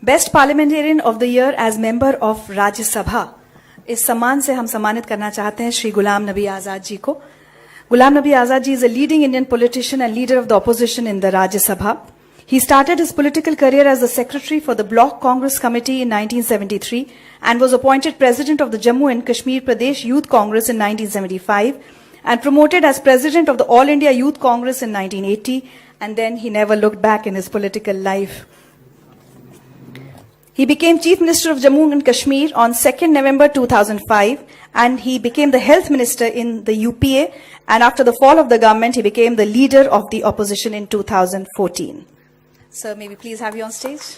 Best parliamentarian of the year as member of Rajya Sabha, इस सम्मान से हम सम्मानित करना चाहते हैं श्री गुलाम नबी आजाद जी को. Ghulam Nabi Azad ji is a leading Indian politician and leader of the opposition in the Rajya Sabha. He started his political career as the secretary for the Block Congress Committee in 1973 and was appointed president of the Jammu and Kashmir Pradesh Youth Congress in 1975 and promoted as president of the All India Youth Congress in 1980, and then he never looked back in his political life. He became Chief Minister of Jammu and Kashmir on 2nd November 2005, and he became the Health Minister in the UPA, and after the fall of the government, he became the leader of the opposition in 2014. Sir, may we please have you on stage?